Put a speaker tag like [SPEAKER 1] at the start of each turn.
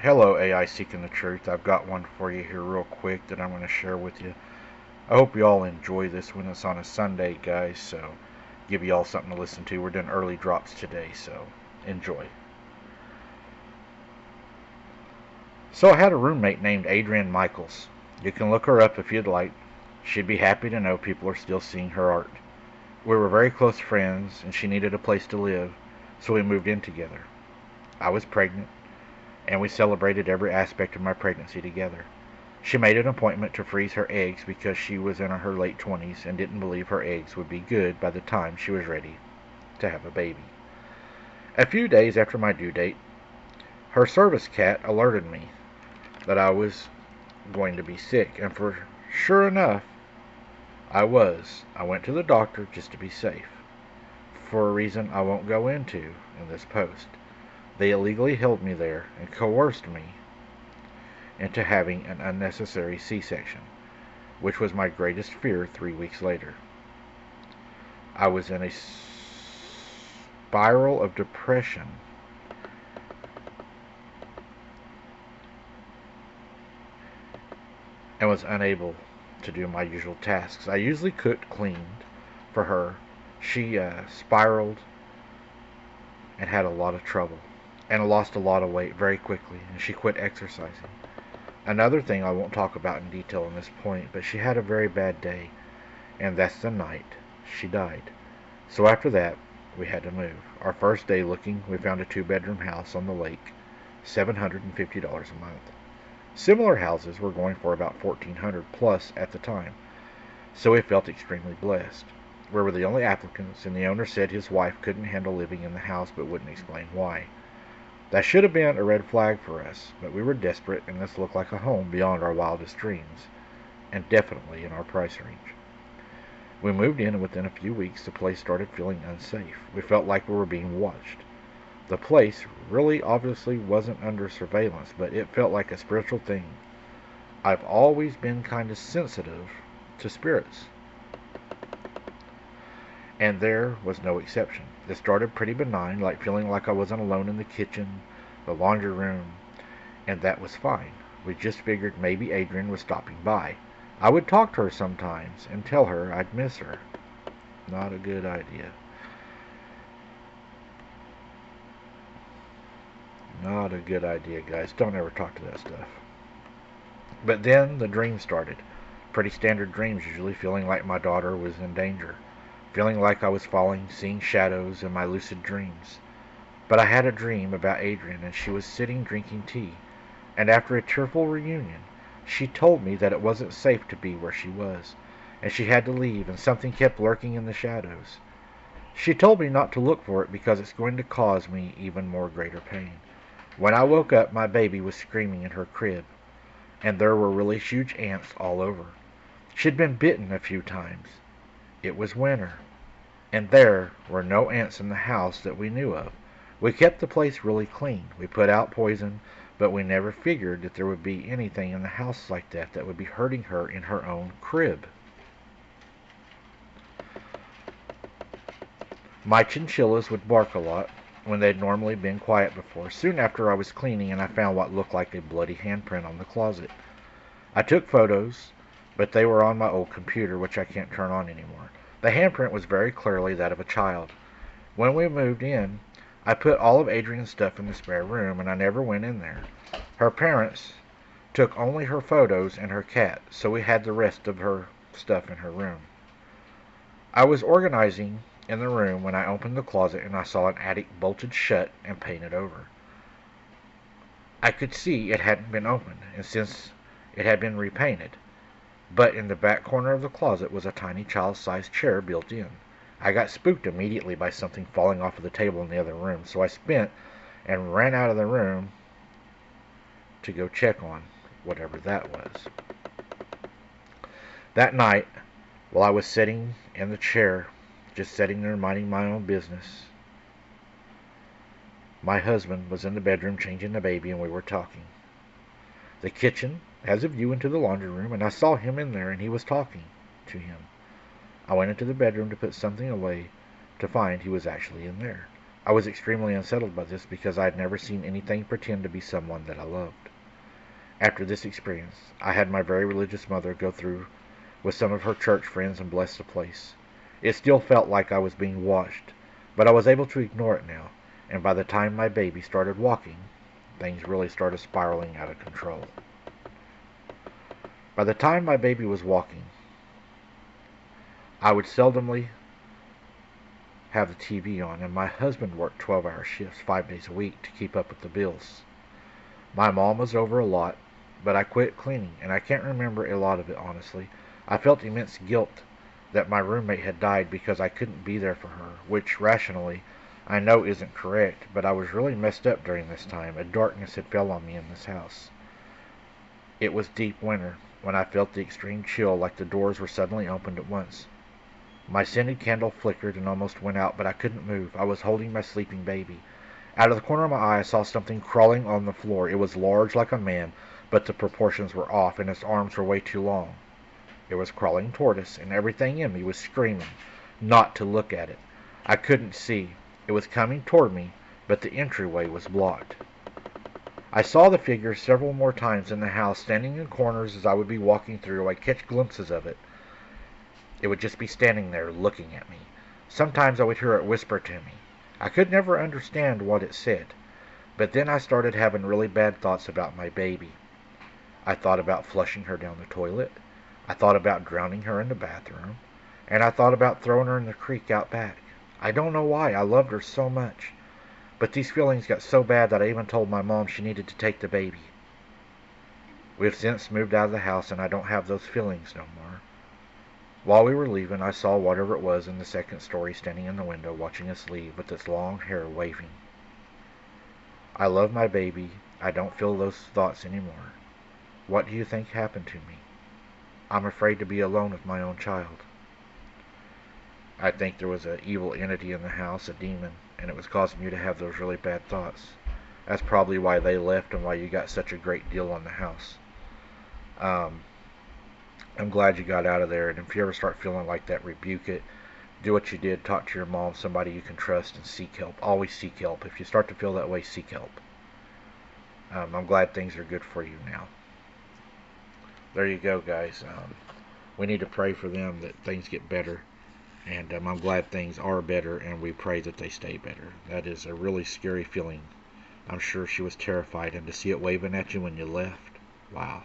[SPEAKER 1] Hello, AI Seeking the Truth. I've got one for you here real quick that I'm going to share with you. I hope you all enjoy this when it's on a Sunday, guys, so give you all something to listen to. We're doing early drops today, so enjoy. So I had a roommate named Adrienne Michaels. You can look her up if you'd like. She'd be happy to know people are still seeing her art. We were very close friends, and she needed a place to live, so we moved in together. I was pregnant, and we celebrated every aspect of my pregnancy together. She made an appointment to freeze her eggs because she was in her late 20s and didn't believe her eggs would be good by the time she was ready to have a baby. A few days after my due date, her service cat alerted me that I was going to be sick, and for sure enough, I was. I went to the doctor just to be safe, for a reason I won't go into in this post. They illegally held me there and coerced me into having an unnecessary C-section, which was my greatest fear 3 weeks later. I was in a spiral of depression and was unable to do my usual tasks. I usually cooked, cleaned for her. She spiraled and had a lot of trouble and lost a lot of weight very quickly, and she quit exercising. Another thing I won't talk about in detail on this point, but she had a very bad day, and that's the night she died. So after that, we had to move. Our first day looking, we found a 2-bedroom house on the lake, $750 a month. Similar houses were going for about $1,400 plus at the time, so we felt extremely blessed. We were the only applicants, and the owner said his wife couldn't handle living in the house but wouldn't explain why. That should have been a red flag for us, but we were desperate, and this looked like a home beyond our wildest dreams, and definitely in our price range. We moved in, and within a few weeks the place started feeling unsafe. We felt like we were being watched. The place really obviously wasn't under surveillance, but it felt like a spiritual thing. I've always been kind of sensitive to spirits, and there was no exception. It started pretty benign, like feeling like I wasn't alone in the kitchen, the laundry room, and that was fine. We just figured maybe Adrienne was stopping by. I would talk to her sometimes and tell her I'd miss her. Not a good idea. Not a good idea, guys. Don't ever talk to that stuff. But then the dreams started. Pretty standard dreams, usually feeling like my daughter was in danger. Feeling like I was falling, seeing shadows in my lucid dreams. But I had a dream about Adrienne, and she was sitting drinking tea. And after a tearful reunion, she told me that it wasn't safe to be where she was, and she had to leave, and something kept lurking in the shadows. She told me not to look for it because it's going to cause me even more greater pain. When I woke up, my baby was screaming in her crib, and there were really huge ants all over. She'd been bitten a few times. It was winter, and there were no ants in the house that we knew of. We kept the place really clean. We put out poison, but we never figured that there would be anything in the house like that would be hurting her in her own crib. My chinchillas would bark a lot when they'd normally been quiet before. Soon after, I was cleaning, and I found what looked like a bloody handprint on the closet. I took photos, but they were on my old computer, which I can't turn on anymore. The handprint was very clearly that of a child. When we moved in, I put all of Adrienne's stuff in the spare room, and I never went in there. Her parents took only her photos and her cat, so we had the rest of her stuff in her room. I was organizing in the room when I opened the closet, and I saw an attic bolted shut and painted over. I could see it hadn't been opened, and since it had been repainted, but in the back corner of the closet was a tiny child-sized chair built in. I got spooked immediately by something falling off of the table in the other room, so I spent and ran out of the room to go check on whatever that was. That night, while I was sitting in the chair, just sitting there minding my own business, my husband was in the bedroom changing the baby, and we were talking. The kitchen has a view into the laundry room, and I saw him in there, and he was talking to him. I went into the bedroom to put something away to find he was actually in there. I was extremely unsettled by this because I had never seen anything pretend to be someone that I loved. After this experience, I had my very religious mother go through with some of her church friends and bless the place. It still felt like I was being watched, but I was able to ignore it now, and by the time my baby started walking, things really started spiraling out of control. By the time my baby was walking, I would seldomly have the TV on, and my husband worked 12-hour shifts 5 days a week to keep up with the bills. My mom was over a lot, but I quit cleaning, and I can't remember a lot of it honestly. I felt immense guilt that my roommate had died because I couldn't be there for her, which rationally I know isn't correct, but I was really messed up during this time. A darkness had fell on me in this house. It was deep winter when I felt the extreme chill, like the doors were suddenly opened at once. My scented candle flickered and almost went out, but I couldn't move. I was holding my sleeping baby. Out of the corner of my eye I saw something crawling on the floor. It was large like a man, but the proportions were off, and its arms were way too long. It was crawling toward us, and everything in me was screaming not to look at it. I couldn't see. It was coming toward me, but the entryway was blocked. I saw the figure several more times in the house, standing in corners. As I would be walking through, I'd catch glimpses of it. It would just be standing there looking at me. Sometimes I would hear it whisper to me. I could never understand what it said, but then I started having really bad thoughts about my baby. I thought about flushing her down the toilet. I thought about drowning her in the bathroom. And I thought about throwing her in the creek out back. I don't know why. I loved her so much. But these feelings got so bad that I even told my mom she needed to take the baby. We have since moved out of the house, and I don't have those feelings no more. While we were leaving, I saw whatever it was in the second story standing in the window watching us leave with its long hair waving. I love my baby. I don't feel those thoughts anymore. What do you think happened to me? I'm afraid to be alone with my own child. I think there was an evil entity in the house, a demon, and it was causing you to have those really bad thoughts. That's probably why they left and why you got such a great deal on the house. I'm glad you got out of there, and if you ever start feeling like that, rebuke it. Do what you did. Talk to your mom, somebody you can trust, and seek help. Always seek help. If you start to feel that way, seek help. I'm glad things are good for you now. There you go, guys. We need to pray for them that things get better. And I'm glad things are better, and we pray that they stay better. That is a really scary feeling. I'm sure she was terrified, and to see it waving at you when you left, wow.